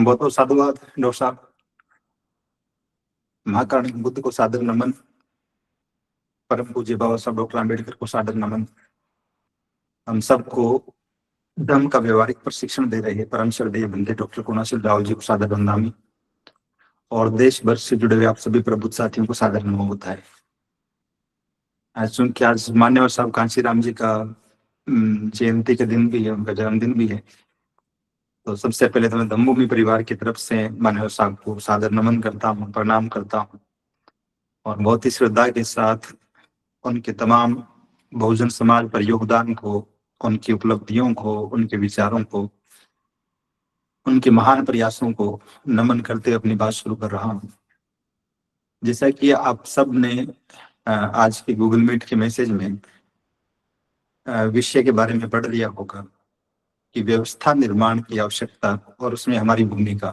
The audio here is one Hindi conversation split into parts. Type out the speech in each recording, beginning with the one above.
बहुत बहुत साधुवाद डॉक्टर साहब। महाकारुणिक बुद्ध को सादर नमन। परम पूज्य बाबा साहब डॉक्टर आम्बेडकर को सादर नमन। हम सबको धर्म का व्यवहारिक प्रशिक्षण दे रहे हैं परम श्रद्धेय बंधे डॉक्टर कुणाशिल राव जी को सादर वंदनामी और देश भर से जुड़े हुए आप सभी प्रबुद्ध साथियों को सादर नमो बुद्धाय। आज चूंकि आज मान्यवर साहब कांशीराम जी का जयंती का दिन भी है, उनका जन्मदिन भी है, तो सबसे पहले तो मैं धम्मभूमि परिवार की तरफ से मान्यवर साहब को सादर नमन करता हूँ, प्रणाम करता हूँ और बहुत ही श्रद्धा के साथ उनके तमाम बहुजन समाज पर योगदान को, उनकी उपलब्धियों को, उनके विचारों को, उनके महान प्रयासों को नमन करते अपनी बात शुरू कर रहा हूँ। जैसा कि आप सब ने आज के गूगल मीट के मैसेज में विषय के बारे में पढ़ लिया होगा कि व्यवस्था निर्माण की आवश्यकता और उसमें हमारी भूमिका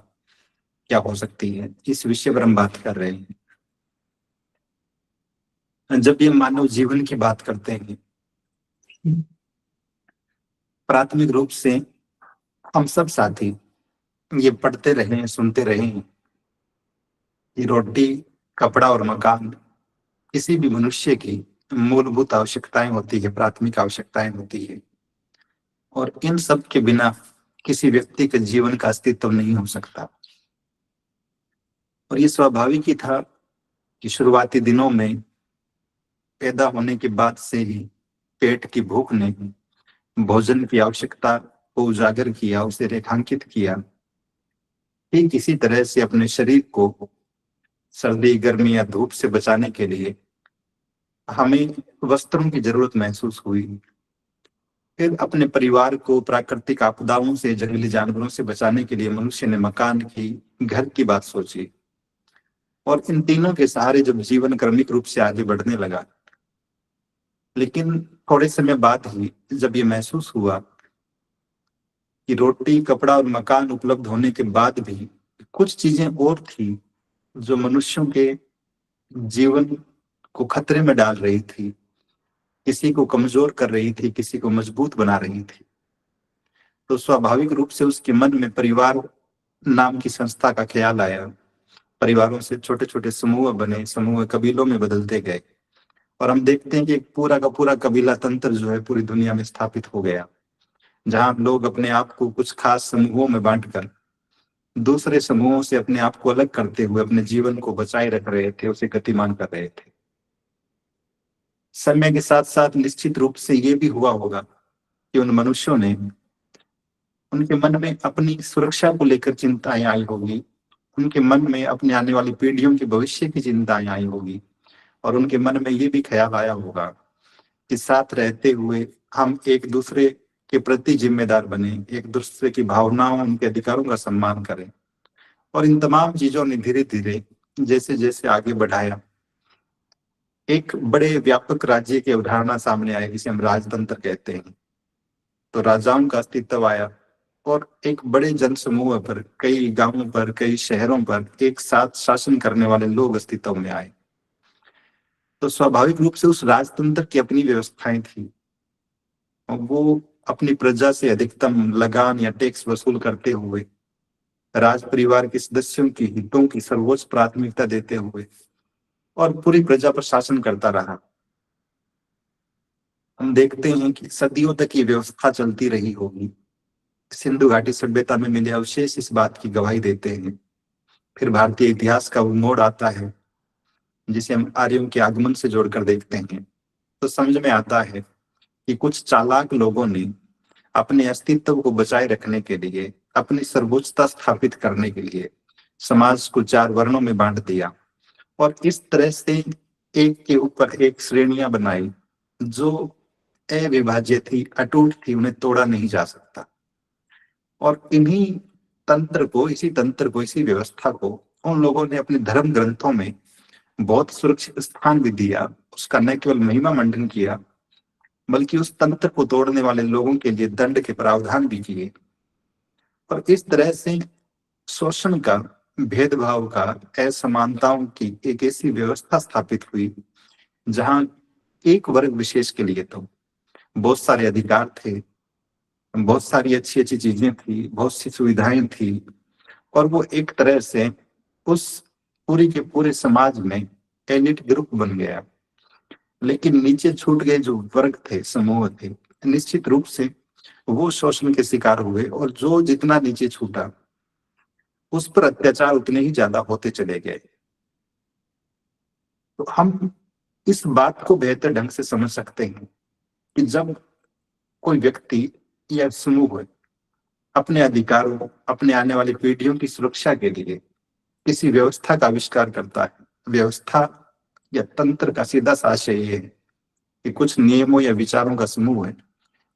क्या हो सकती है, इस विषय पर हम बात कर रहे हैं। जब ये मानव जीवन की बात करते हैं, प्राथमिक रूप से हम सब साथी ये पढ़ते रहे, सुनते रहे कि रोटी, कपड़ा और मकान किसी भी मनुष्य की मूलभूत आवश्यकताएं होती है, प्राथमिक आवश्यकताएं होती है और इन सब के बिना किसी व्यक्ति के जीवन का अस्तित्व नहीं हो सकता। और ये स्वाभाविक ही था कि शुरुआती दिनों में पैदा होने के बाद से ही पेट की भूख ने भोजन की आवश्यकता को उजागर किया, उसे रेखांकित किया। ठीक इसी तरह से अपने शरीर को सर्दी, गर्मी या धूप से बचाने के लिए हमें वस्त्रों की जरूरत महसूस हुई। फिर अपने परिवार को प्राकृतिक आपदाओं से, जंगली जानवरों से बचाने के लिए मनुष्य ने मकान की, घर की बात सोची और इन तीनों के सहारे जब जीवन क्रमिक रूप से आगे बढ़ने लगा, लेकिन थोड़े समय बाद ही जब ये महसूस हुआ कि रोटी, कपड़ा और मकान उपलब्ध होने के बाद भी कुछ चीजें और थी जो मनुष्यों के जीवन को खतरे में डाल रही थी, किसी को कमजोर कर रही थी, किसी को मजबूत बना रही थी, तो स्वाभाविक रूप से उसके मन में परिवार नाम की संस्था का ख्याल आया। परिवारों से छोटे छोटे समूह बने, समूह कबीलों में बदलते गए और हम देखते हैं कि एक पूरा का पूरा कबीला तंत्र जो है पूरी दुनिया में स्थापित हो गया, जहां लोग अपने आप को कुछ खास समूहों में बांटकर दूसरे समूहों से अपने आप को अलग करते हुए अपने जीवन को बचाए रख रहे थे, उसे गतिमान कर रहे थे। समय के साथ साथ निश्चित रूप से ये भी हुआ होगा कि उन मनुष्यों ने, उनके मन में अपनी सुरक्षा को लेकर चिंताएं आई होगी, उनके मन में अपने आने वाली पीढ़ियों के भविष्य की चिंताएं आई होगी और उनके मन में ये भी ख्याल आया होगा कि साथ रहते हुए हम एक दूसरे के प्रति जिम्मेदार बने, एक दूसरे की भावनाओं, उनके अधिकारों का सम्मान करें। और इन तमाम चीजों ने धीरे धीरे जैसे जैसे आगे बढ़ाया, एक बड़े व्यापक राज्य की अवधारणा सामने आई जिसे हम राजतंत्र कहते हैं। तो राजाओं का अस्तित्व आया और एक बड़े जनसमूह पर, कई गांवों पर, कई शहरों पर एक साथ शासन करने वाले लोग अस्तित्व में आए। तो स्वाभाविक रूप से उस राजतंत्र की अपनी व्यवस्थाएं थी और वो अपनी प्रजा से अधिकतम लगान या टैक्स वसूल करते हुए, राज परिवार के सदस्यों की हितों की सर्वोच्च प्राथमिकता देते हुए और पूरी प्रजा पर शासन करता रहा। हम देखते हैं कि सदियों तक ये व्यवस्था चलती रही होगी। सिंधु घाटी सभ्यता में मिले अवशेष इस बात की गवाही देते हैं। फिर भारतीय इतिहास का वो मोड़ आता है जिसे हम आर्यों के आगमन से जोड़कर देखते हैं, तो समझ में आता है कि कुछ चालाक लोगों ने अपने अस्तित्व को बचाए रखने के लिए, अपनी सर्वोच्चता स्थापित करने के लिए समाज को चार वर्णों में बांट दिया और इस तरह से एक के ऊपर एक श्रेणियां बनाई जो अविभाज्य थी, अटूट थी, उन्हें तोड़ा नहीं जा सकता। और इन्हीं तंत्र को, इसी तंत्र को, इसी व्यवस्था को उन लोगों ने अपने धर्म ग्रंथों में बहुत सुरक्षित स्थान भी दिया। उसका न केवल महिमा मंडन किया बल्कि उस तंत्र को तोड़ने वाले लोगों के लिए दंड के प्रावधान भी किए। और इस तरह से शोषण का, भेदभाव का, असमानताओं की एक ऐसी व्यवस्था स्थापित हुई जहां एक वर्ग विशेष के लिए तो बहुत सारे अधिकार थे, बहुत सारी अच्छी अच्छी चीजें थी, बहुत सी सुविधाएं थी, और वो एक तरह से उस पूरी के पूरे समाज में एलिट ग्रुप बन गया। लेकिन नीचे छूट गए जो वर्ग थे, समूह थे, निश्चित रूप से वो शोषण के शिकार हुए, और जो जितना नीचे छूटा उस पर अत्याचार उतने ही ज्यादा होते चले गए। तो हम इस बात को बेहतर ढंग से समझ सकते हैं कि जब कोई व्यक्ति या समूह अपने अधिकारों, अपने आने वाली पीढ़ियों की सुरक्षा के लिए किसी व्यवस्था का आविष्कार करता है, व्यवस्था या तंत्र का सीधा सा आशय ये है कि कुछ नियमों या विचारों का समूह है,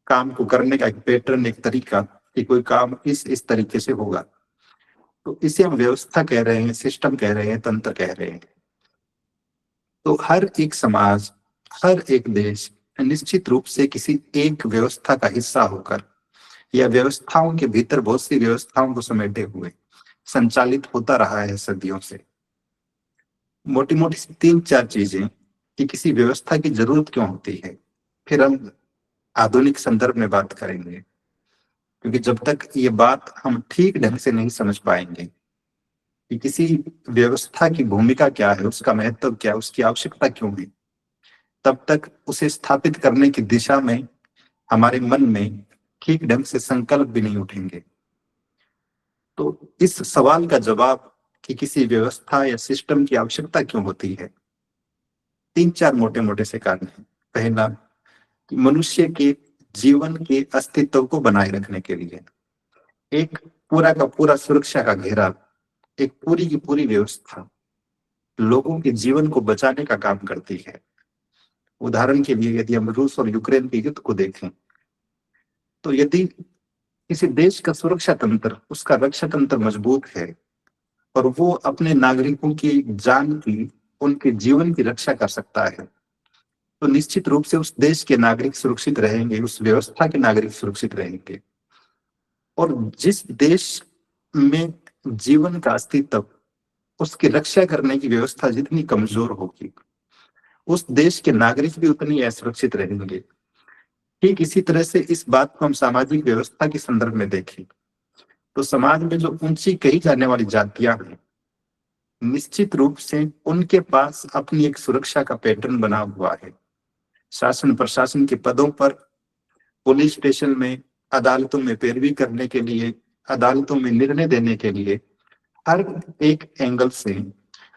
काम को करने का एक पैटर्न, एक तरीका, कि कोई काम इस तरीके से होगा, तो इसे हम व्यवस्था कह रहे हैं, सिस्टम कह रहे हैं, तंत्र कह रहे हैं। तो हर एक समाज, हर एक देश निश्चित रूप से किसी एक व्यवस्था का हिस्सा होकर या व्यवस्थाओं के भीतर बहुत सी व्यवस्थाओं को समेटे हुए संचालित होता रहा है सदियों से। मोटी मोटी तीन चार चीजें कि किसी व्यवस्था की जरूरत क्यों होती है, फिर हम आधुनिक संदर्भ में बात करेंगे, क्योंकि जब तक ये बात हम ठीक ढंग से नहीं समझ पाएंगे कि किसी व्यवस्था की भूमिका क्या है, उसका महत्व क्या है, उसकी आवश्यकता क्यों है, तब तक उसे स्थापित करने की दिशा में हमारे मन में ठीक ढंग से संकल्प भी नहीं उठेंगे। तो इस सवाल का जवाब कि किसी व्यवस्था या सिस्टम की आवश्यकता क्यों होती है, तीन चार मोटे मोटे से कारण है। पहला, कि मनुष्य के जीवन के अस्तित्व को बनाए रखने के लिए एक पूरा का पूरा सुरक्षा का घेरा, एक पूरी की पूरी व्यवस्था लोगों के जीवन को बचाने का काम करती है। उदाहरण के लिए यदि हम रूस और यूक्रेन के युद्ध को देखें, तो यदि किसी देश का सुरक्षा तंत्र, उसका रक्षा तंत्र मजबूत है और वो अपने नागरिकों की जान की, उनके जीवन की रक्षा कर सकता है, तो निश्चित रूप से उस देश के नागरिक सुरक्षित रहेंगे, उस व्यवस्था के नागरिक सुरक्षित रहेंगे। और जिस देश में जीवन का अस्तित्व, उसकी रक्षा करने की व्यवस्था जितनी कमजोर होगी, उस देश के नागरिक भी उतनी असुरक्षित रहेंगे। ठीक इसी तरह से इस बात को हम सामाजिक व्यवस्था के संदर्भ में देखें, तो समाज में जो ऊंची कही जाने वाली जातियां हैं, निश्चित रूप से उनके पास अपनी एक सुरक्षा का पैटर्न बना हुआ है। शासन प्रशासन के पदों पर, पुलिस स्टेशन में, अदालतों में पैरवी करने के लिए, अदालतों में निर्णय देने के लिए, हर एक एंगल से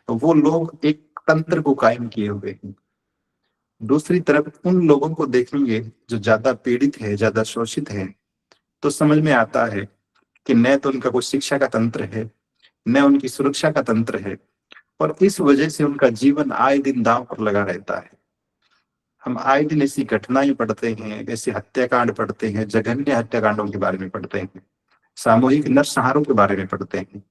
वो लोग एक तंत्र को कायम किए हुए हैं। दूसरी तरफ उन लोगों को देखेंगे जो ज्यादा पीड़ित है, ज्यादा शोषित है, तो समझ में आता है कि न तो उनका कोई शिक्षा का तंत्र है, न उनकी सुरक्षा का तंत्र है, और इस वजह से उनका जीवन आए दिन दांव पर लगा रहता है। हम आए दिन ऐसी घटनाएं पढ़ते हैं, ऐसे हत्याकांड पढ़ते हैं, जघन्य हत्याकांडों के बारे में पढ़ते हैं, सामूहिक नरसंहारों के बारे में पढ़ते हैं।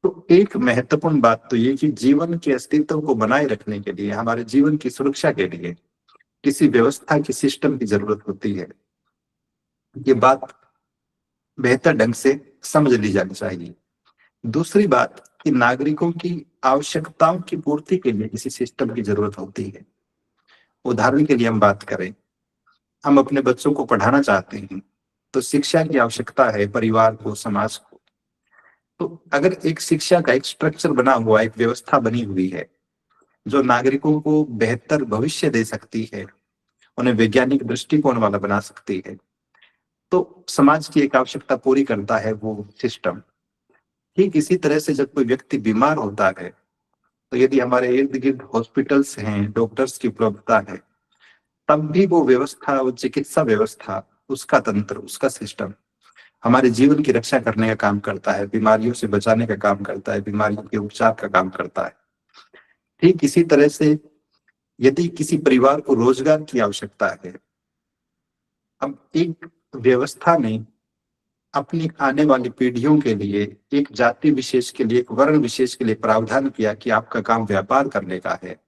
तो एक महत्वपूर्ण बात तो ये कि जीवन के अस्तित्व को बनाए रखने के लिए, हमारे जीवन की सुरक्षा के लिए किसी व्यवस्था की, सिस्टम की जरूरत होती है। ये बात बेहतर ढंग से समझ ली जानी चाहिए। दूसरी बात कि नागरिकों की आवश्यकताओं की पूर्ति के लिए किसी सिस्टम की जरूरत होती है। उदाहरण के लिए हम बात करें, हम अपने बच्चों को पढ़ाना चाहते हैं, तो शिक्षा की आवश्यकता है परिवार को, समाज को। तो अगर एक शिक्षा का एक स्ट्रक्चर बना हुआ, एक व्यवस्था बनी हुई है जो नागरिकों को बेहतर भविष्य दे सकती है, उन्हें वैज्ञानिक दृष्टिकोण वाला बना सकती है, तो समाज की एक आवश्यकता पूरी करता है वो सिस्टम। ठीक इसी तरह से जब कोई व्यक्ति बीमार होता है, तो यदि हमारे इर्द गिर्द हॉस्पिटल्स हैं, डॉक्टर्स की उपलब्धता है, तब भी वो व्यवस्था, वो चिकित्सा व्यवस्था, उसका तंत्र, उसका सिस्टम हमारे जीवन की रक्षा करने का काम करता है, बीमारियों से बचाने का काम करता है, बीमारियों के उपचार का काम करता है। ठीक इसी तरह से यदि किसी परिवार को रोजगार की आवश्यकता है, अब एक व्यवस्था ने अपनी आने वाली पीढ़ियों के लिए, एक जाति विशेष के लिए, एक वर्ण विशेष के लिए प्रावधान किया कि आपका काम व्यापार करने का है।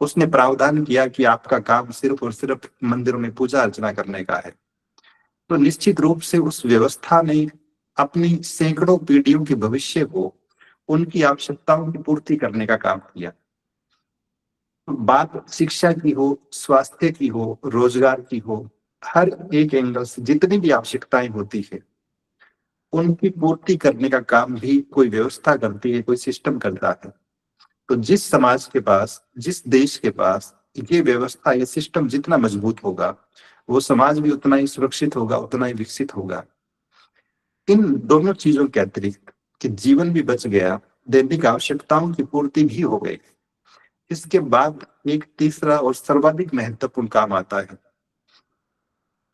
उसने प्रावधान किया कि आपका काम सिर्फ और सिर्फ मंदिरों में पूजा अर्चना करने का है। तो निश्चित रूप से उस व्यवस्था ने अपनी सैकड़ों पीढ़ियों के भविष्य को, उनकी आवश्यकताओं की पूर्ति करने का काम किया। बात शिक्षा की हो, स्वास्थ्य की हो, रोजगार की हो, हर एक एंगल से जितनी भी आवश्यकताएं होती है, उनकी पूर्ति करने का काम भी कोई व्यवस्था करती है, कोई सिस्टम करता है। तो जिस समाज के पास, जिस देश के पास ये व्यवस्था, ये सिस्टम जितना मजबूत होगा, वो समाज भी उतना ही सुरक्षित होगा, उतना ही विकसित होगा। इन दोनों चीजों के अतिरिक्त कि जीवन भी बच गया, दैनिक आवश्यकताओं की पूर्ति भी हो गई, इसके बाद एक तीसरा और सर्वाधिक महत्वपूर्ण काम आता है।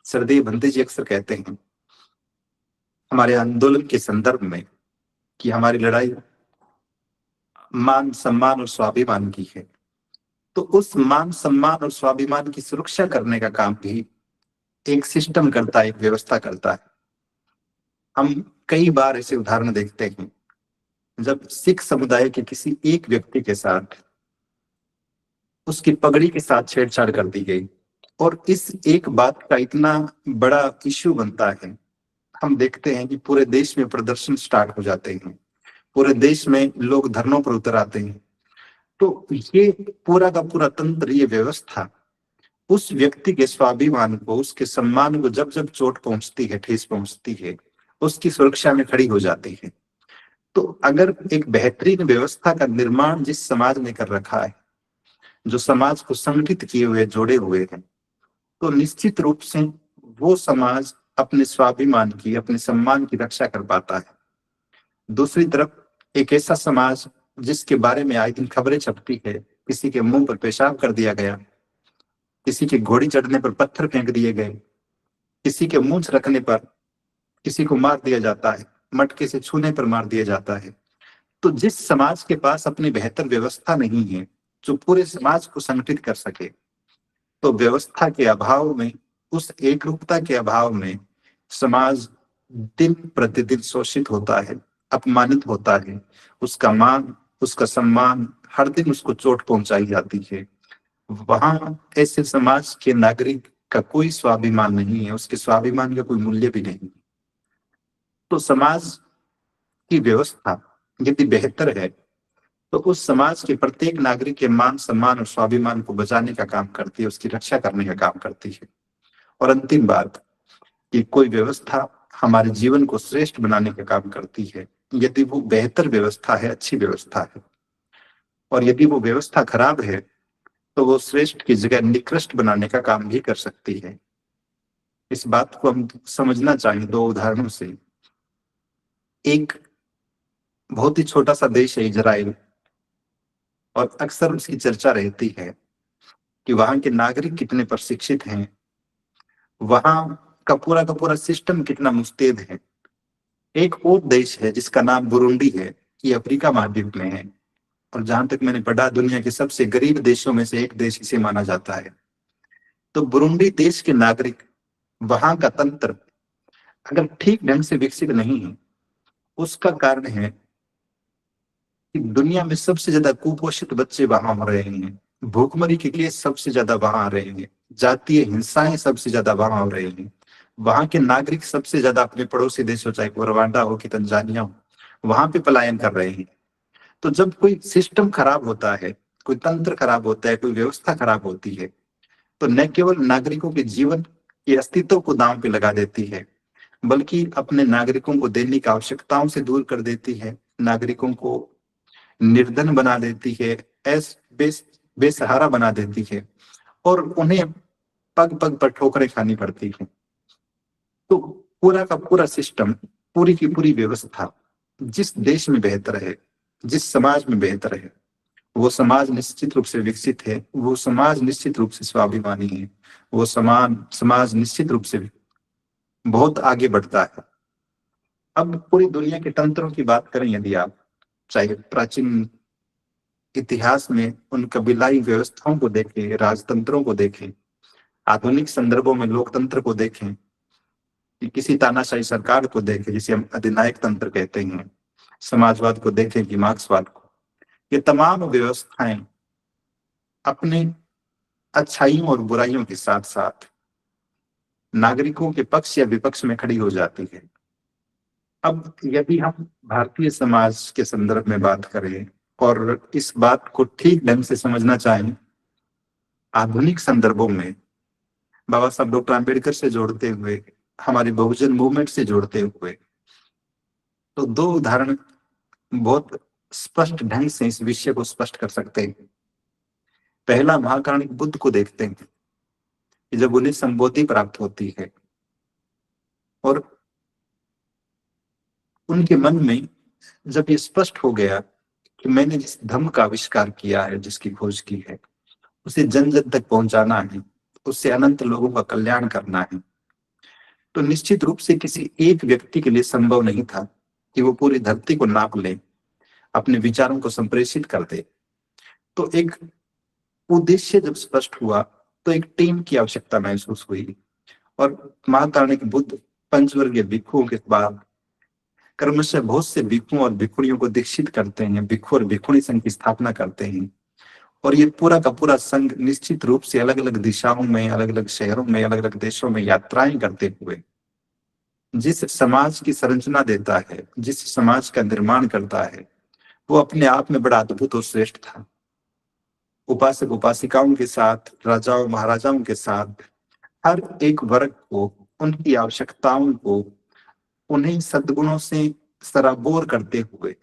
सरदेव बंदे जी अक्सर कहते हैं हमारे आंदोलन के संदर्भ में कि हमारी लड़ाई मान, सम्मान और स्वाभिमान की है। तो उस मान, सम्मान और स्वाभिमान की सुरक्षा करने का काम भी एक सिस्टम करता है, एक व्यवस्था करता है। हम कई बार ऐसे उदाहरण देखते हैं जब सिख समुदाय के किसी एक व्यक्ति के साथ उसकी पगड़ी के साथ छेड़छाड़ कर दी गई और इस एक बात का इतना बड़ा इश्यू बनता है, हम देखते हैं कि पूरे देश में प्रदर्शन स्टार्ट हो जाते हैं, पूरे देश में लोग धरनों पर उतर आते हैं। तो ये पूरा का पूरा तंत्र, ये व्यवस्था उस व्यक्ति के स्वाभिमान को, उसके सम्मान को जब जब चोट पहुंचती है, ठेस पहुंचती है, उसकी सुरक्षा में खड़ी हो जाती है। तो अगर एक बेहतरीन व्यवस्था का निर्माण जिस समाज ने कर रखा है, जो समाज को संगठित किए हुए, जोड़े हुए हैं, तो निश्चित रूप से वो समाज अपने स्वाभिमान की, अपने सम्मान की रक्षा कर पाता है। दूसरी तरफ एक ऐसा समाज जिसके बारे में आए दिन खबरें छपती है, किसी के मुंह पर पेशाब कर दिया गया, किसी के घोड़ी चढ़ने पर पत्थर फेंक दिए गए, किसी के मूंछ रखने पर किसी को मार दिया जाता है, मटके से छूने पर मार दिया जाता है। तो जिस समाज के पास अपनी बेहतर व्यवस्था नहीं है जो पूरे समाज को संगठित कर सके, तो व्यवस्था के अभाव में, उस एकरूपता के अभाव में समाज दिन प्रतिदिन शोषित होता है, अपमानित होता है। उसका मान, उसका सम्मान हर दिन उसको चोट पहुंचाई जाती है। वहां ऐसे समाज के नागरिक का कोई स्वाभिमान नहीं है, उसके स्वाभिमान का कोई मूल्य भी नहीं। तो समाज की व्यवस्था यदि बेहतर है तो उस समाज के प्रत्येक नागरिक के मान, सम्मान और स्वाभिमान को बचाने का काम करती है, उसकी रक्षा करने का काम करती है। और अंतिम बात कि कोई व्यवस्था हमारे जीवन को श्रेष्ठ बनाने का काम करती है यदि वो बेहतर व्यवस्था है, अच्छी व्यवस्था है। और यदि वो व्यवस्था खराब है तो वो श्रेष्ठ की जगह निकृष्ट बनाने का काम भी कर सकती है। इस बात को हम समझना चाहिए दो उदाहरणों से। एक बहुत ही छोटा सा देश है इजराइल, और अक्सर उसकी चर्चा रहती है कि वहां के नागरिक कितने प्रशिक्षित हैं, वहां का पूरा सिस्टम कितना मुस्तैद है। एक और देश है जिसका नाम बुरुंडी है, ये अफ्रीका महाद्वीप में है, और जहां तक मैंने पढ़ा दुनिया के सबसे गरीब देशों में से एक देश इसे माना जाता है। तो बुरुंडी देश के नागरिक, वहां का तंत्र अगर ठीक ढंग से विकसित नहीं है, उसका कारण है कि दुनिया में सबसे ज्यादा कुपोषित बच्चे वहां हो रहे हैं, भूखमरी के केस सबसे ज्यादा वहां आ रहे हैं, जातीय हिंसाएं सबसे ज्यादा वहां हो रही हैं, वहां के नागरिक सबसे ज्यादा अपने पड़ोसी देशों, चाहे वो रवांडा हो कि तंजानिया हो, वहां पे पलायन कर रहे हैं। तो जब कोई सिस्टम खराब होता है, कोई तंत्र खराब होता है, कोई व्यवस्था खराब होती है, तो न केवल नागरिकों के जीवन के अस्तित्व को दांव पे लगा देती है, बल्कि अपने नागरिकों को दैनिक आवश्यकताओं से दूर कर देती है, नागरिकों को निर्धन बना देती है, ऐस बेस बेसहारा बना देती है, और उन्हें पग पग पर ठोकरें खानी पड़ती हैं। तो पूरा का पूरा सिस्टम, पूरी की पूरी व्यवस्था जिस देश में बेहतर है, जिस समाज में बेहतर है, वो समाज निश्चित रूप से विकसित है, वो समाज निश्चित रूप से स्वाभिमानी है, वो समाज निश्चित रूप से बहुत आगे बढ़ता है। अब पूरी दुनिया के तंत्रों की बात करें, यदि आप चाहे प्राचीन इतिहास में उन कबीलाई व्यवस्थाओं को देखें, राजतंत्रों को देखें, आधुनिक संदर्भों में लोकतंत्र को देखें, कि किसी तानाशाही सरकार को देखें जिसे हम अधिनायक तंत्र कहते हैं, समाजवाद को देखें कि मार्क्सवाद को, ये तमाम व्यवस्थाएं अपने अच्छाइयों और बुराइयों के साथ साथ नागरिकों के पक्ष या विपक्ष में खड़ी हो जाती है। अब यदि हम भारतीय समाज के संदर्भ में बात करें और इस बात को ठीक ढंग से समझना चाहें, आधुनिक संदर्भों में बाबा साहब डॉक्टर आम्बेडकर से जोड़ते हुए, हमारे बहुजन मूवमेंट से जोड़ते हुए, तो दो उदाहरण बहुत स्पष्ट ढंग से इस विषय को स्पष्ट कर सकते हैं। पहला, महाकारुणिक बुद्ध को देखते हैं कि जब उन्हें संबोधि प्राप्त होती है और उनके मन में जब ये स्पष्ट हो गया कि मैंने जिस धर्म का आविष्कार किया है, जिसकी खोज की है, उसे जन जन तक पहुंचाना है, उससे अनंत लोगों का कल्याण करना है, तो निश्चित रूप से किसी एक व्यक्ति के लिए संभव नहीं था कि वो पूरी धरती को नाप ले, अपने विचारों को संप्रेषित कर दे। तो एक उद्देश्य जब स्पष्ट हुआ तो एक टीम की आवश्यकता महसूस हुई और महाकारुणिक बुद्ध पंचवर्गीय भिक्षुओं के बाद क्रमशः बहुत से भिक्षुओं और भिक्षुणियों को दीक्षित करते हैं, भिक्षु और भिक्षुणी संघ की स्थापना करते हैं। और ये पूरा का पूरा संघ निश्चित रूप से अलग अलग दिशाओं में, अलग अलग शहरों में, अलग अलग देशों में यात्राएं करते हुए जिस समाज की संरचना देता है, जिस समाज का निर्माण करता है, वो अपने आप में बड़ा अद्भुत और श्रेष्ठ था। उपासक उपासिकाओं के साथ, राजाओं महाराजाओं के साथ, हर एक वर्ग को, उनकी आवश्यकताओं को, उन्हें सद्गुणों से सराबोर करते हुए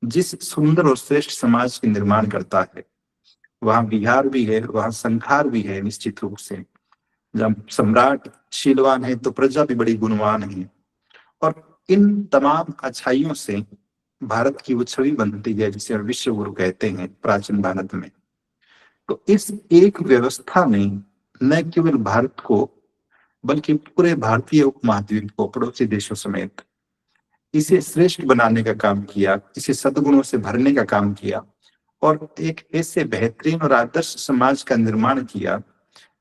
जिस सुंदर और श्रेष्ठ समाज के निर्माण करता है, वहां विहार भी है, वहां संखार भी है। निश्चित रूप से जब सम्राट शीलवान है तो प्रजा भी बड़ी गुणवान है। और इन तमाम अच्छाइयों से भारत की वो छवि बनती है जिसे विश्व गुरु कहते हैं प्राचीन भारत में। तो इस एक व्यवस्था ने न केवल भारत को बल्कि पूरे भारतीय उपमहाद्वीप को, पड़ोसी देशों समेत, इसे श्रेष्ठ बनाने का काम किया, इसे सद्गुणों से भरने का काम किया और एक ऐसे बेहतरीन और आदर्श समाज का निर्माण किया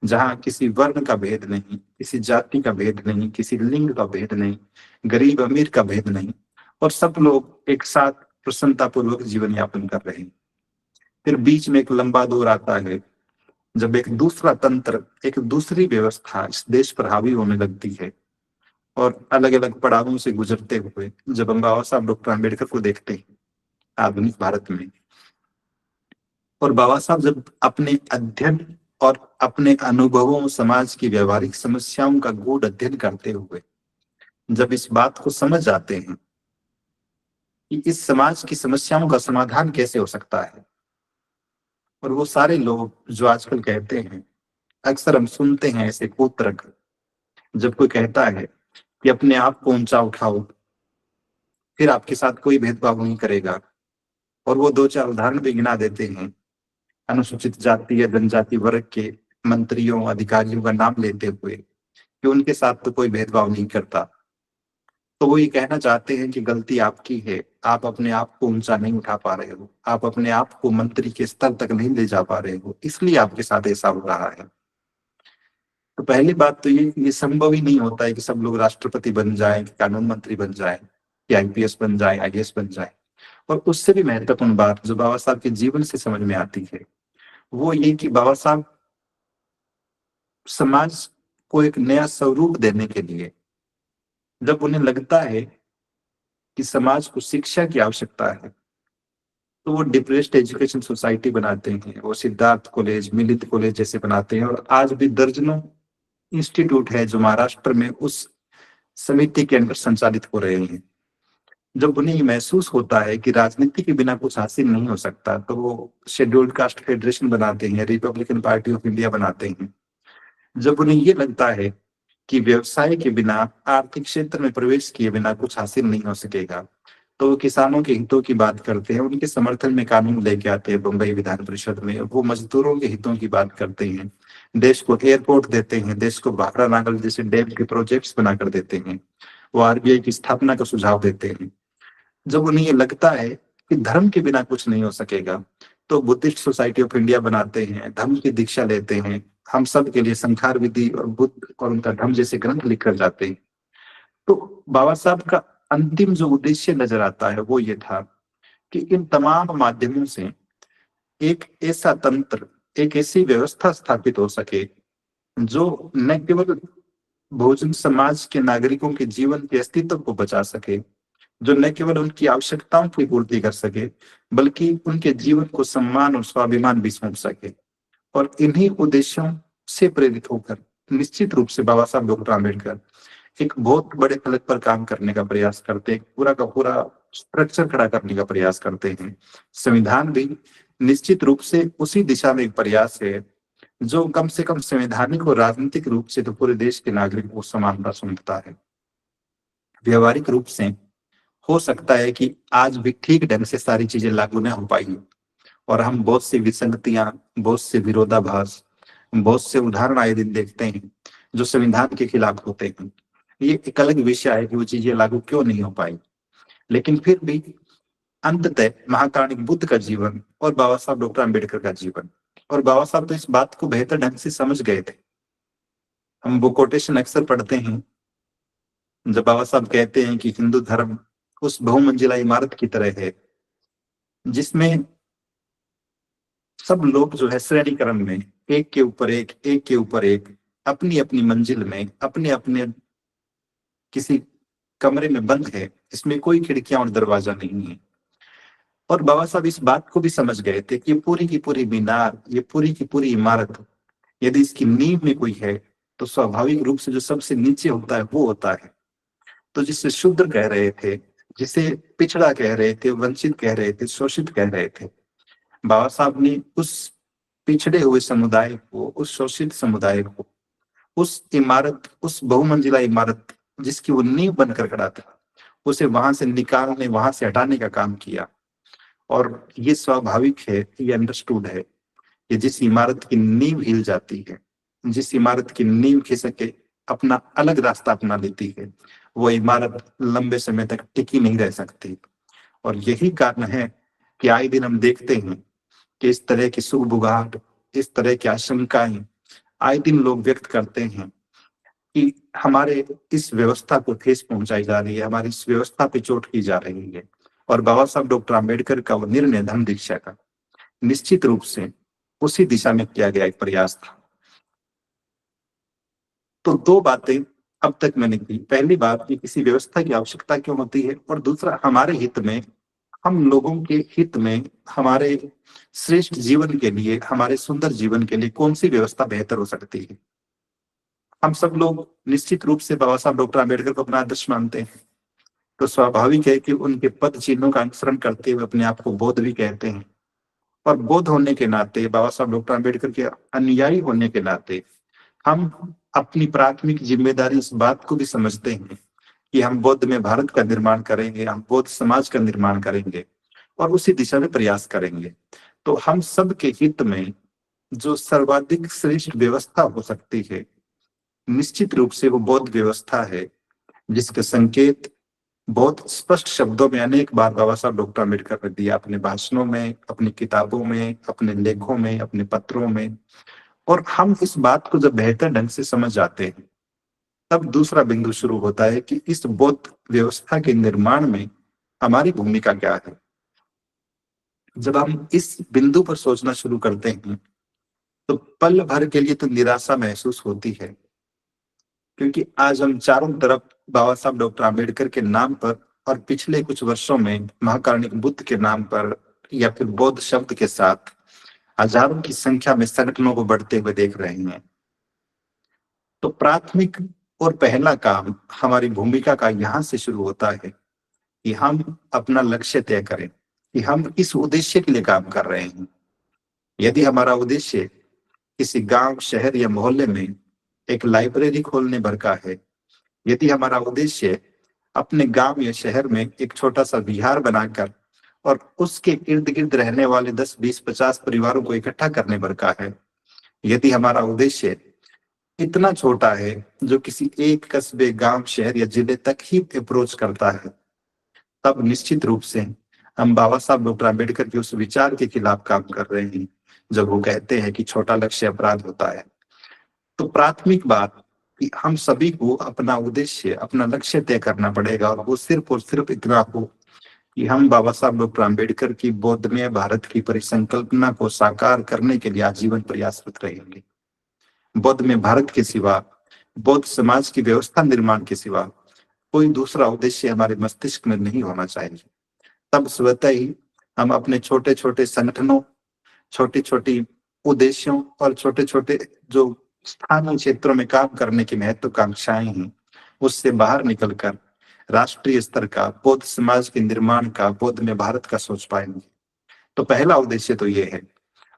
जहां किसी वर्ण का भेद नहीं, किसी जाति का भेद नहीं, किसी लिंग का भेद नहीं, गरीब अमीर का भेद नहीं, और सब लोग एक साथ प्रसन्नतापूर्वक जीवन यापन कर रहे हैं। फिर बीच में एक लंबा दौर आता है जब एक दूसरा तंत्र, एक दूसरी व्यवस्था इस देश पर हावी होने लगती है और अलग अलग पड़ावों से गुजरते हुए जब हम बाबा साहब डॉक्टर अम्बेडकर को देखते हैं आधुनिक भारत में, और बाबा साहब जब अपने अध्ययन और अपने अनुभवों, समाज की व्यवहारिक समस्याओं का गूढ़ अध्ययन करते हुए जब इस बात को समझ जाते हैं कि इस समाज की समस्याओं का समाधान कैसे हो सकता है, और वो सारे लोग जो आजकल कहते हैं, अक्सर हम सुनते हैं ऐसे कूतर्क, जब कोई कहता है कि अपने आप को ऊंचा उठाओ, फिर आपके साथ कोई भेदभाव नहीं करेगा, और वो दो चार उदाहरण भी गिना देते हैं अनुसूचित जाति या जनजाति वर्ग के मंत्रियों, अधिकारियों का नाम लेते हुए कि उनके साथ तो कोई भेदभाव नहीं करता, तो वो ये कहना चाहते हैं कि गलती आपकी है, आप अपने आप को ऊंचा नहीं उठा पा रहे हो, आप अपने आप को मंत्री के स्तर तक नहीं ले जा पा रहे हो, इसलिए आपके साथ ऐसा हो रहा है। तो पहली बात तो ये संभव ही नहीं होता है कि सब लोग राष्ट्रपति बन जाए, कानून मंत्री बन जाए, कि आईपीएस बन जाए, आईएएस बन जाए। और उससे भी महत्वपूर्ण बात जो बाबा साहब के जीवन से समझ में आती है वो ये कि बाबा साहब समाज को एक नया स्वरूप देने के लिए, जब उन्हें लगता है कि समाज को शिक्षा की आवश्यकता है, तो वो डिप्रेस्ड एजुकेशन सोसाइटी बनाते हैं, वो सिद्धार्थ कॉलेज, मिलित कॉलेज जैसे बनाते हैं। और आज भी दर्जनों इंस्टीट्यूट है जो महाराष्ट्र में उस समिति के अंदर संचालित हो रहे हैं। जब उन्हें ये महसूस होता है कि राजनीति के बिना कुछ हासिल नहीं हो सकता, तो वो शेड्यूल्ड कास्ट फेडरेशन बनाते हैं, रिपब्लिकन पार्टी ऑफ इंडिया बनाते हैं। जब उन्हें ये लगता है कि व्यवसाय के बिना, आर्थिक क्षेत्र में प्रवेश किए बिना कुछ हासिल नहीं हो सकेगा, तो वो किसानों के हितों की बात करते हैं, उनके समर्थन में कानून लेके आते हैं बम्बई विधान परिषद में। वो मजदूरों के हितों की बात करते हैं, देश को एयरपोर्ट देते हैं, देश को भाखड़ा नागल जैसे डैम के प्रोजेक्ट्स बनाकर देते हैं, वो आरबीआई की स्थापना का सुझाव देते हैं। जब उन्हें ये लगता है कि धर्म के बिना कुछ नहीं हो सकेगा, तो बुद्धिस्ट सोसाइटी ऑफ इंडिया बनाते हैं, धर्म की दीक्षा लेते हैं, हम सब के लिए संखार विधि और बुद्ध और उनका धर्म जैसे ग्रंथ लिख कर जाते हैं। तो बाबा साहब का अंतिम जो उद्देश्य नजर आता है वो ये था कि इन तमाम माध्यमों से एक ऐसा तंत्र, एक ऐसी व्यवस्था स्थापित हो सके जो न केवल बहुजन समाज के नागरिकों के जीवन के अस्तित्व को बचा सके, जो न केवल उनकी आवश्यकताओं की पूर्ति कर सके, बल्कि उनके जीवन को सम्मान और स्वाभिमान भी सौंप सके। और इन्हीं उद्देश्यों से प्रेरित होकर निश्चित रूप से बाबा साहब डॉक्टर आम्बेडकर एक बहुत बड़े फलक पर काम करने का प्रयास करते हैं, पूरा का पूरा स्ट्रक्चर खड़ा करने का प्रयास करते हैं। संविधान भी निश्चित रूप से उसी दिशा में एक प्रयास है जो कम से कम संवैधानिक और राजनीतिक रूप से तो पूरे देश के नागरिक को समानता सुनता है। व्यवहारिक रूप से हो सकता है कि आज भी ठीक ढंग से सारी चीजें लागू न हो पाई और हम बहुत सी विसंगतियां, बहुत से विरोधाभास, बहुत से उदाहरण आए दिन देखते हैं जो संविधान के खिलाफ होते हैं। ये एक अलग विषय है कि वो चीजें लागू क्यों नहीं हो पाई, लेकिन फिर भी अंततः महाकारुणिक बुद्ध का जीवन और बाबा साहब डॉक्टर अम्बेडकर का जीवन, और बाबा साहब तो इस बात को बेहतर ढंग से समझ गए थे। हम वो कोटेशन अक्सर पढ़ते हैं जब बाबा साहब कहते हैं कि हिंदू धर्म उस बहुमंजिला इमारत की तरह है जिसमें सब लोग जो है श्रेणी क्रम में एक के ऊपर एक अपनी अपनी मंजिल में अपने अपने किसी कमरे में बंद है, इसमें कोई खिड़कियां और दरवाजा नहीं है। और बाबा साहब इस बात को भी समझ गए थे कि पूरी की पूरी मीनार, ये पूरी की पूरी इमारत, यदि इसकी नींव में कोई है तो स्वाभाविक रूप से जो सबसे नीचे होता है वो होता है। तो जिसे शूद्र कह रहे थे, जिसे पिछड़ा कह रहे थे, वंचित कह रहे थे, शोषित कह रहे थे, बाबा साहब ने उस पिछड़े हुए समुदाय को, उस शोषित समुदाय को, उस इमारत, उस बहुमंजिला इमारत जिसकी वो नींव बनकर खड़ा था, उसे वहां से निकालने, वहां से हटाने का काम किया। और ये स्वाभाविक है, ये अंडरस्टूड है कि जिस इमारत की नींव हिल जाती है, जिस इमारत की नींव खिसके अपना अलग रास्ता अपना लेती है, वो इमारत लंबे समय तक टिकी नहीं रह सकती। और यही कारण है कि आए दिन हम देखते हैं कि इस तरह की सुगबुगाहट, इस तरह की आशंकाएं आए दिन लोग व्यक्त करते हैं कि हमारे इस व्यवस्था को ठेस पहुंचाई जा रही है, हमारी इस व्यवस्था पे चोट की जा रही है। और बाबा साहब डॉक्टर आम्बेडकर का वो निर्णय धम्म दीक्षा का निश्चित रूप से उसी दिशा में किया गया एक प्रयास था। तो दो बातें अब तक मैंने की। पहली बात कि किसी व्यवस्था की आवश्यकता क्यों होती है, और दूसरा हमारे हित में, हम लोगों के हित में, हमारे श्रेष्ठ जीवन के लिए, हमारे सुंदर जीवन के लिए कौन सी व्यवस्था बेहतर हो सकती है। हम सब लोग निश्चित रूप से बाबा साहब डॉक्टर आम्बेडकर को अपना आदर्श मानते हैं, तो स्वाभाविक है कि उनके पद चिन्हों का अनुसरण करते हुए अपने आप को बौद्ध भी कहते हैं। और बौद्ध होने के नाते, बाबा साहब डॉक्टर आम्बेडकर के अनुयायी होने के नाते, हम अपनी प्राथमिक जिम्मेदारी इस बात को भी समझते हैं कि हम बौद्ध में भारत का निर्माण करेंगे, हम बौद्ध समाज का निर्माण करेंगे और उसी दिशा में प्रयास करेंगे। तो हम सब के हित में जो सर्वाधिक श्रेष्ठ व्यवस्था हो सकती है, निश्चित रूप से वो बौद्ध व्यवस्था है, जिसके संकेत बहुत स्पष्ट शब्दों में अनेक बार बाबा साहब डॉक्टर अम्बेडकर ने दिया, अपने भाषणों में, अपनी किताबों में, अपने लेखों में, अपने पत्रों में। और हम इस बात को जब बेहतर ढंग से समझ जाते हैं, तब दूसरा बिंदु शुरू होता है कि इस बौद्ध व्यवस्था के निर्माण में हमारी भूमिका क्या है। जब हम इस बिंदु पर सोचना शुरू करते हैं तो पल भर के लिए तो निराशा महसूस होती है, क्योंकि आज हम चारों तरफ बाबा साहब डॉक्टर आम्बेडकर के नाम पर और पिछले कुछ वर्षों में महाकारुणिक बुद्ध के नाम पर या फिर बौद्ध शब्द के साथ हजारों की संख्या में संगठनों को बढ़ते हुए देख रहे हैं। तो प्राथमिक और पहला काम हमारी भूमिका का यहां से शुरू होता है कि हम अपना लक्ष्य तय करें कि हम किस उद्देश्य के लिए काम कर रहे हैं। यदि हमारा उद्देश्य किसी गांव, शहर या मोहल्ले में एक लाइब्रेरी खोलने भर का है, यदि हमारा उद्देश्य अपने गांव या शहर में एक छोटा सा विहार बनाकर और उसके इर्द गिर्द रहने वाले 10, 20, 50 परिवारों को इकट्ठा करने भर का है, यदि हमारा उद्देश्य इतना छोटा है जो किसी एक कस्बे, गांव, शहर या जिले तक ही अप्रोच करता है, तब निश्चित रूप से हम बाबा साहब डॉक्टर आम्बेडकर के उस विचार के खिलाफ काम कर रहे हैं जब वो कहते हैं कि छोटा लक्ष्य अपराध होता है। तो प्राथमिक बात कि हम सभी को अपना उद्देश्य, अपना लक्ष्य तय करना पड़ेगा, और सिर्फ इतना हो कि हम बाबा साहब डॉक्टर आम्बेडकर की बौद्धमय भारत की परिसंकल्पना को साकार करने के लिए आजीवन प्रयासरत रहेंगे। बौद्ध में भारत के सिवा, बौद्ध समाज की व्यवस्था निर्माण के सिवा कोई दूसरा उद्देश्य हमारे मस्तिष्क में नहीं होना चाहिए। तब स्वतः ही हम अपने छोटे छोटे संगठनों, छोटी छोटी उद्देश्यों और छोटे छोटे जो स्थानीय क्षेत्रों में काम करने की महत्वाकांक्षाएं हैं, उससे बाहर निकलकर राष्ट्रीय स्तर का बौद्ध समाज के निर्माण का, बौद्ध में भारत का सोच पाएंगे। तो पहला उद्देश्य तो ये है।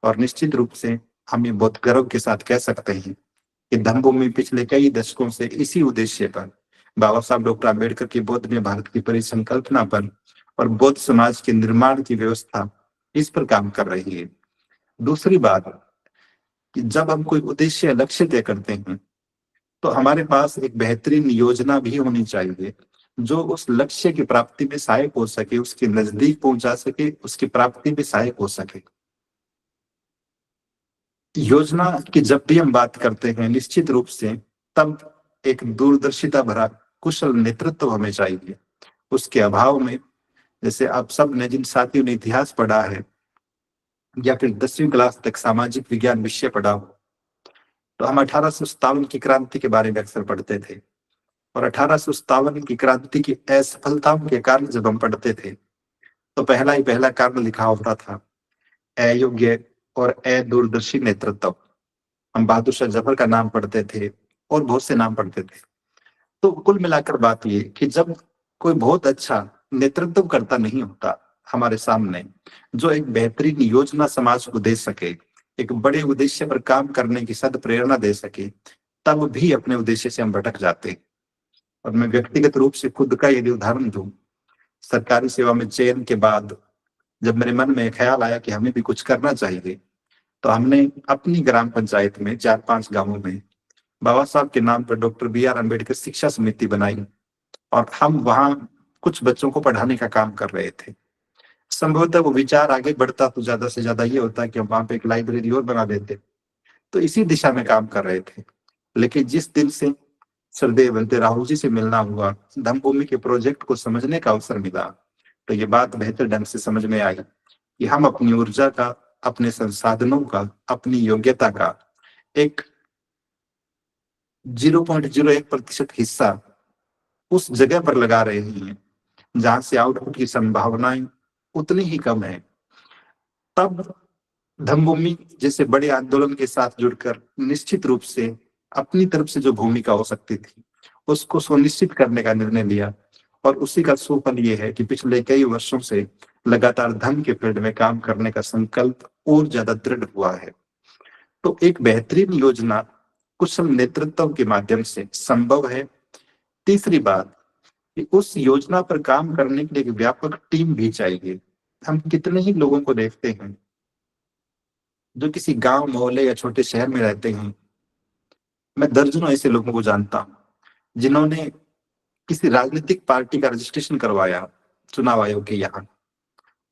और निश्चित रूप से हम ये बहुत गर्व के साथ कह सकते हैं कि धम्मभूमि पिछले कई दशकों से इसी उद्देश्य पर, बाबा साहब डॉक्टर आम्बेडकर की बौद्ध में भारत की परिसंकल्पना पर और बौद्ध समाज के निर्माण की व्यवस्था, इस पर काम कर रही है। दूसरी बात कि जब हम कोई उद्देश्य लक्ष्य तय करते हैं तो हमारे पास एक बेहतरीन योजना भी होनी चाहिए जो उस लक्ष्य की प्राप्ति में सहायक हो सके, उसके नजदीक पहुंचा सके, उसकी प्राप्ति में सहायक हो सके। योजना की जब भी हम बात करते हैं निश्चित रूप से तब एक दूरदर्शिता भरा कुशल नेतृत्व हमें चाहिए। उसके अभाव में, जैसे आप सब ने, जिन साथियों ने इतिहास पढ़ा है या फिर 10वीं क्लास तक सामाजिक विज्ञान विषय पढ़ा हो, तो हम 1857 की क्रांति के बारे में अक्सर पढ़ते थे। और 1857 की क्रांति की असफलताओं के कारण जब हम पढ़ते थे तो पहला कारण लिखा होता था अयोग्य और अदूरदर्शी नेतृत्व। हम बहादुर शाह जफर का नाम पढ़ते थे और बहुत से नाम पढ़ते थे। तो कुल मिलाकर बात ये कि जब कोई बहुत अच्छा नेतृत्व करता नहीं होता हमारे सामने, जो एक बेहतरीन योजना समाज को दे सके, एक बड़े उद्देश्य पर काम करने की सद प्रेरणा दे सके, तब भी अपने उद्देश्य से हम भटक जाते हैं। और मैं व्यक्तिगत रूप से खुद का यदि उदाहरण दूं, सरकारी सेवा में चयन के बाद जब मेरे मन में ख्याल आया कि हमें भी कुछ करना चाहिए, तो हमने अपनी ग्राम पंचायत में 4-5 गांवों में बाबा साहब के नाम पर डॉक्टर BR अम्बेडकर शिक्षा समिति बनाई और हम वहां कुछ बच्चों को पढ़ाने का काम कर रहे थे। संभवतः वो विचार आगे बढ़ता तो ज्यादा से ज्यादा ये होता कि हम वहां पे एक लाइब्रेरी और बना देते, तो इसी दिशा में काम कर रहे थे। लेकिन जिस दिन से सरदेव बंते राहुल जी से मिलना हुआ, धम्मभूमि के प्रोजेक्ट को समझने का अवसर मिला, तो ये बात बेहतर ढंग से समझ में आई कि हम अपनी ऊर्जा का, अपने संसाधनों का, अपनी योग्यता का एक 0.01% हिस्सा उस जगह पर लगा रहे हैं जहां से आउटपुट की संभावनाएं उतनी ही कम है। तब धम्मभूमि जैसे बड़े आंदोलन के साथ जुड़कर निश्चित रूप से अपनी तरफ से जो भूमिका हो सकती थी उसको सुनिश्चित करने का निर्णय लिया। और उसी का सुफल ये है कि पिछले कई वर्षों से लगातार धर्म के फील्ड में काम करने का संकल्प और ज्यादा दृढ़ हुआ है। तो एक बेहतरीन योजना कुशल नेतृत्व के माध्यम से संभव है। तीसरी बात कि उस योजना पर काम करने के लिए एक व्यापक टीम भी चाहिए। हम कितने ही लोगों को देखते हैं जो किसी गांव, मोहल्ले या छोटे शहर में रहते हैं। मैं दर्जनों ऐसे लोगों को जानता हूं जिन्होंने किसी राजनीतिक पार्टी का रजिस्ट्रेशन करवाया चुनाव आयोग के यहाँ,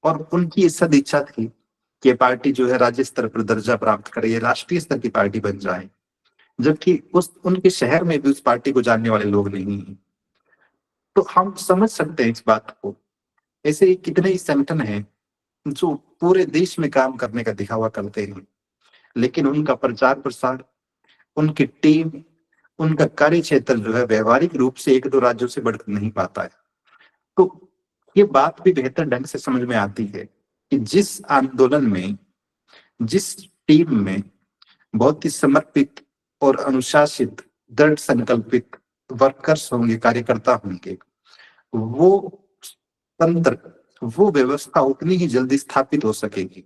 और उनकी सद इच्छा थी कि ये पार्टी जो है राज्य स्तर पर दर्जा प्राप्त करे, ये राष्ट्रीय स्तर की पार्टी बन जाए, जबकि उस उनके शहर में भी उस पार्टी को जानने वाले लोग नहीं हैं। तो हम समझ सकते हैं इस बात को। ऐसे ही कितने ही संगठन हैं जो पूरे देश में काम करने का दिखावा करते हैं, लेकिन उनका प्रचार प्रसार, उनकी टीम, उनका कार्य क्षेत्र जो है व्यवहारिक रूप से 1-2 राज्यों से बढ़ नहीं पाता है। तो ये बात भी बेहतर ढंग से समझ में आती है कि जिस आंदोलन में, जिस टीम में बहुत ही समर्पित और अनुशासित, दृढ़ संकल्पित वर्कर्स होंगे, कार्यकर्ता होंगे, वो तंत्र, वो व्यवस्था उतनी ही जल्दी स्थापित हो सकेगी।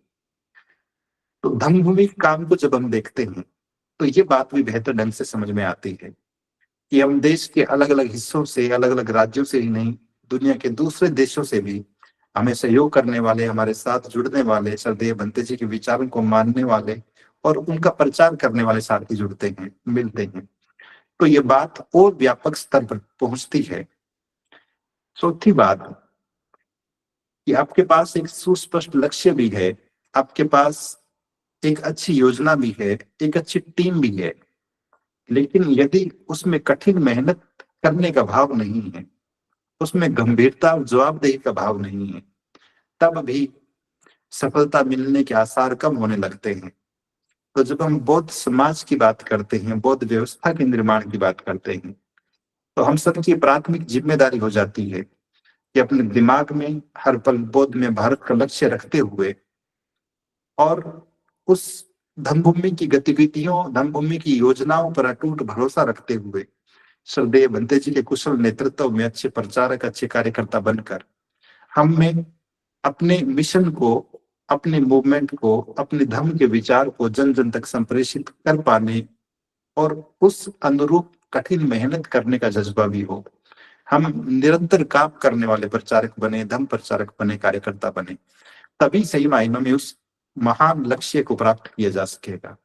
तो धम्मभूमि काम को जब हम देखते हैं तो ये बात भी बेहतर ढंग से समझ में आती है कि हम देश के अलग अलग हिस्सों से, अलग अलग राज्यों से ही नहीं, दुनिया के दूसरे देशों से भी हमें सहयोग करने वाले, हमारे साथ जुड़ने वाले, सरदेव भंते जी के विचारों को मानने वाले और उनका प्रचार करने वाले साथी जुड़ते हैं, मिलते हैं। तो ये बात और व्यापक स्तर पर पहुंचती है। चौथी बात कि आपके पास एक सुस्पष्ट लक्ष्य भी है, आपके पास एक अच्छी योजना भी है, एक अच्छी टीम भी है, लेकिन यदि उसमें कठिन मेहनत करने का भाव नहीं है, उसमें गंभीरता और जवाबदेही का भाव नहीं है, तब भी सफलता मिलने के आसार कम होने लगते हैं। तो जब हम बौद्ध समाज की बात करते हैं, बौद्ध व्यवस्था के निर्माण की बात करते हैं, तो हम सबकी प्राथमिक जिम्मेदारी हो जाती है कि अपने दिमाग में हर पल बौद्ध में भारत का लक्ष्य रखते हुए और उस धम्मभूमि की गतिविधियों, धम्मभूमि की योजनाओं पर अटूट भरोसा रखते हुए श्रद्धेय भंते जी के कुशल नेतृत्व में अच्छे प्रचारक, अच्छे कार्यकर्ता बनकर हमें अपने मिशन को, अपने मूवमेंट को, अपने धर्म के विचार को जन जन तक संप्रेषित कर पाने और उस अनुरूप कठिन मेहनत करने का जज्बा भी हो। हम निरंतर काम करने वाले प्रचारक बने, धर्म प्रचारक बने, कार्यकर्ता बने, तभी सही मायनों में उस महान लक्ष्य को प्राप्त किया जा सकेगा।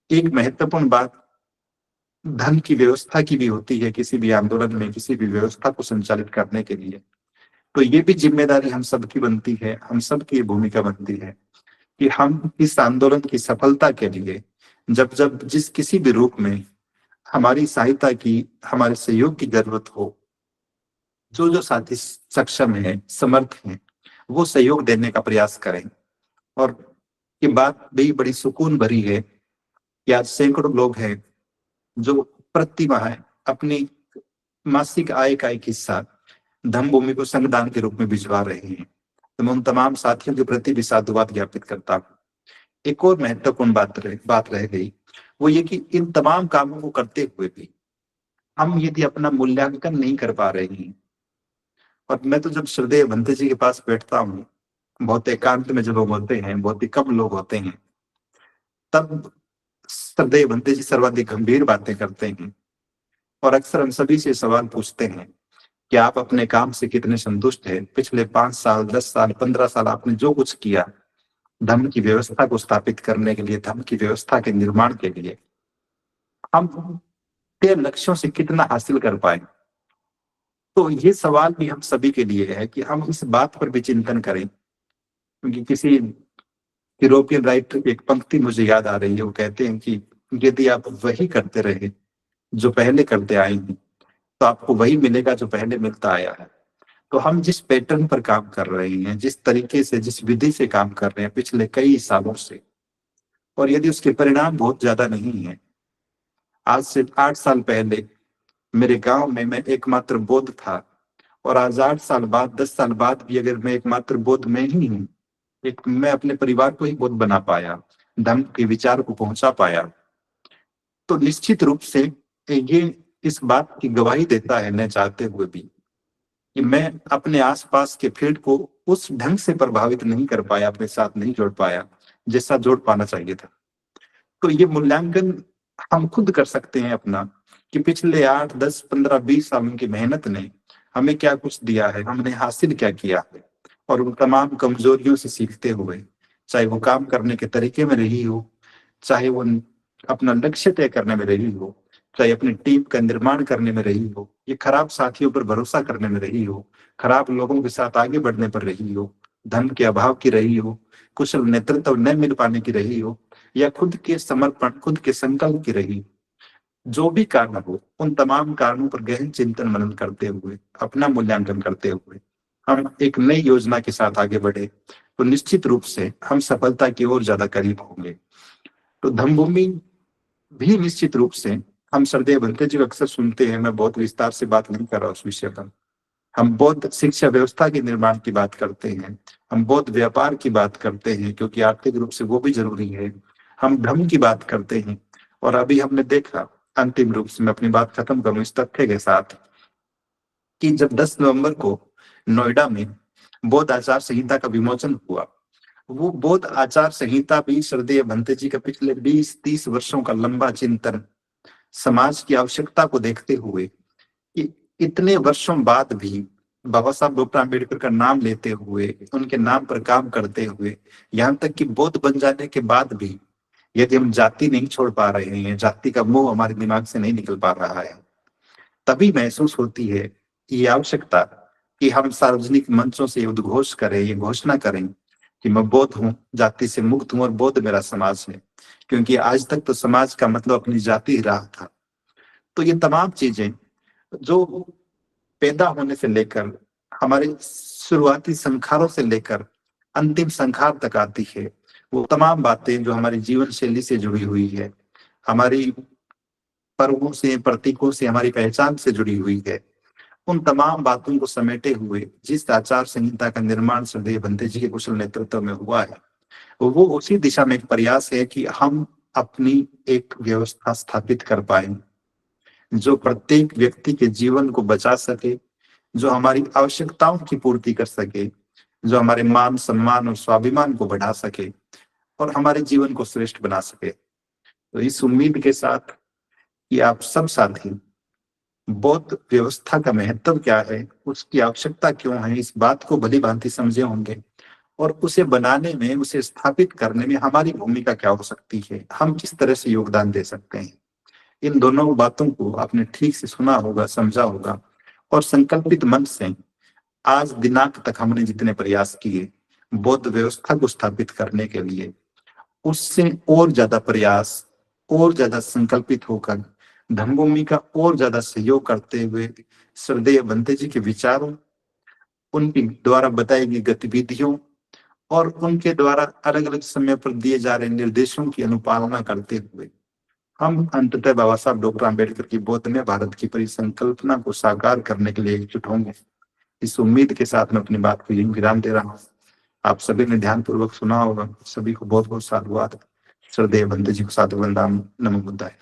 एक महत्वपूर्ण बात धन की व्यवस्था की भी होती है किसी भी आंदोलन में, किसी भी व्यवस्था को संचालित करने के लिए। तो ये भी जिम्मेदारी हम सबकी बनती है, हम सबकी ये भूमिका बनती है कि हम इस आंदोलन की सफलता के लिए जब जब जिस किसी भी रूप में हमारी सहायता की, हमारे सहयोग की जरूरत हो, जो जो साथी सक्षम है, समर्थ हैं, वो सहयोग देने का प्रयास करें। और ये बात भी बड़ी सुकून भरी है कि आज सैकड़ों लोग हैं जो प्रति माह अपनी मासिक आय का एक हिस्सा धम्मभूमि को संगदान के रूप में भिजवा रहे हैं। तो मैं उन तमाम साथियों के प्रति भी साधुवाद ज्ञापित करता हूँ। एक और महत्वपूर्ण बात रह गई, वो ये कि इन तमाम कामों को करते हुए भी हम यदि अपना मूल्यांकन नहीं कर पा रहे हैं, और मैं तो जब श्रद्धेय भंते जी के पास बैठता हूँ, बहुत एकांत में जब लोग होते हैं, बहुत ही कम लोग होते हैं, तब श्रद्धेय भंते जी सर्वाधिक गंभीर बातें करते हैं और अक्सर हम सभी से सवाल पूछते हैं कि आप अपने काम से कितने संतुष्ट हैं। पिछले 5 साल, 10 साल, 15 साल आपने जो कुछ किया धर्म की व्यवस्था को स्थापित करने के लिए, धर्म की व्यवस्था के निर्माण के लिए, हम तय लक्ष्यों से कितना हासिल कर पाए। तो ये सवाल भी हम सभी के लिए है कि हम इस बात पर भी चिंतन करें, क्योंकि किसी यूरोपियन राइटर की एक पंक्ति मुझे याद आ रही है। वो कहते हैं कि यदि आप वही करते रहे जो पहले करते आए हैं, तो आपको वही मिलेगा जो पहले मिलता आया है। तो हम जिस पैटर्न पर काम कर रहे हैं, जिस तरीके से, जिस विधि से काम कर रहे हैं पिछले कई सालों से, और यदि उसके परिणाम बहुत ज्यादा नहीं है, आज से 8 साल पहले मेरे गांव में मैं एकमात्र बौद्ध था, और आज 8 साल बाद, 10 साल बाद भी अगर मैं एकमात्र बौद्ध में ही हूँ, एक मैं अपने परिवार को ही बौद्ध बना पाया, धर्म के विचार को पहुंचा पाया, तो निश्चित रूप से ये इस बात की गवाही देता है, न चाहते हुए भी, कि मैं अपने आसपास के फील्ड को उस ढंग से प्रभावित नहीं कर पाया, अपने साथ नहीं जोड़ पाया जैसा जोड़ पाना चाहिए था। तो ये मूल्यांकन हम खुद कर सकते हैं अपना, कि पिछले 8, 10, 15, 20 सालों की मेहनत ने हमें क्या कुछ दिया है, हमने हासिल क्या किया है, और उन तमाम कमजोरियों से सीखते हुए, चाहे वो काम करने के तरीके में रही हो, चाहे वो अपना लक्ष्य तय करने में रही हो, चाहे अपनी टीम का निर्माण करने में रही हो, ये खराब साथियों पर भरोसा करने में रही हो, खराब लोगों के साथ आगे बढ़ने पर रही हो, धन के अभाव की रही हो, कुशल नेतृत्व न मिल पाने की रही हो, या खुद के समर्पण, खुद के संकल्प की रही, जो भी कारण हो, उन तमाम कारणों पर गहन चिंतन मनन करते हुए, अपना मूल्यांकन करते हुए हम एक नई योजना के साथ आगे बढ़े, तो निश्चित रूप से हम सफलता की ओर ज्यादा करीब होंगे। तो धम्मभूमि भी निश्चित रूप से, हम श्रद्धेय भंते जी अक्सर सुनते हैं, मैं बहुत विस्तार से बात नहीं कर रहा उस विषय पर, हम बौद्ध शिक्षा व्यवस्था के निर्माण की बात करते हैं, हम बौद्ध व्यापार की बात करते हैं, क्योंकि आर्थिक रूप से वो भी जरूरी है, हम धर्म की बात करते हैं। और अभी हमने देखा, अंतिम रूप से मैं अपनी बात खत्म करूं इस तथ्य के साथ, कि जब 10 नवंबर को नोएडा में बौद्ध आचार संहिता का विमोचन हुआ, वो बौद्ध आचार संहिता भी श्रद्धेय भंते जी का पिछले 20-30 वर्षों का लंबा चिंतन, समाज की आवश्यकता को देखते हुए, कि इतने वर्षों बाद भी बाबा साहब डॉक्टर अम्बेडकर का नाम लेते हुए, उनके नाम पर काम करते हुए, यहाँ तक कि बौद्ध बन जाने के बाद भी यदि हम जाति नहीं छोड़ पा रहे हैं, जाति का मोह हमारे दिमाग से नहीं निकल पा रहा है, तभी महसूस होती है ये आवश्यकता कि हम सार्वजनिक मंचों से उद्घोष करें, ये घोषणा करें कि मैं बौद्ध हूँ, जाति से मुक्त हूँ, और बौद्ध मेरा समाज है। क्योंकि आज तक तो समाज का मतलब अपनी जाति ही रहा था। तो ये तमाम चीजें जो पैदा होने से लेकर, हमारे शुरुआती संस्कारों से लेकर अंतिम संस्कार तक आती है, वो तमाम बातें जो हमारी जीवन शैली से जुड़ी हुई है, हमारी पर्वों से, प्रतीकों से, हमारी पहचान से जुड़ी हुई है, उन तमाम बातों को समेटे हुए जिस आचार संहिता का निर्माण श्रद्धेय भंते जी के कुशल नेतृत्व में हुआ है, वो उसी दिशा में एक प्रयास है कि हम अपनी एक व्यवस्था स्थापित कर पाए, जो प्रत्येक व्यक्ति के जीवन को बचा सके, जो हमारी आवश्यकताओं की पूर्ति कर सके, जो हमारे मान सम्मान और स्वाभिमान को बढ़ा सके और हमारे जीवन को श्रेष्ठ बना सके। तो इस उम्मीद के साथ कि आप सब साथी बौद्ध व्यवस्था का महत्व क्या है, उसकी आवश्यकता क्यों है, इस बात को भली भांति समझे होंगे और उसे बनाने में, उसे स्थापित करने में हमारी भूमिका क्या हो सकती है, हम किस तरह से योगदान दे सकते हैं। इन दोनों बातों को आपने ठीक से सुना होगा, समझा होगा और संकल्पित मन से आज दिनांक तक हमने जितने प्रयास किए बौद्ध व्यवस्था को स्थापित करने के लिए, उससे और ज्यादा प्रयास, और ज्यादा संकल्पित होकर धम्मभूमि का और ज्यादा सहयोग करते हुए श्रद्धेय बंते जी के विचारों, उनके द्वारा बताई गई गतिविधियों और उनके द्वारा अलग अलग समय पर दिए जा रहे निर्देशों की अनुपालना करते हुए हम अंततः बाबा साहब डॉक्टर आम्बेडकर की बौद्ध में भारत की परिसंकल्पना को साकार करने के लिए एकजुट होंगे। इस उम्मीद के साथ मैं अपनी बात को यही विराम दे रहा हूँ। आप सभी ने ध्यानपूर्वक सुना होगा। सभी को बहुत बहुत साधुवाद। श्रद्धेय बंदे जी को साधु वंदना। नमो बुद्धाय।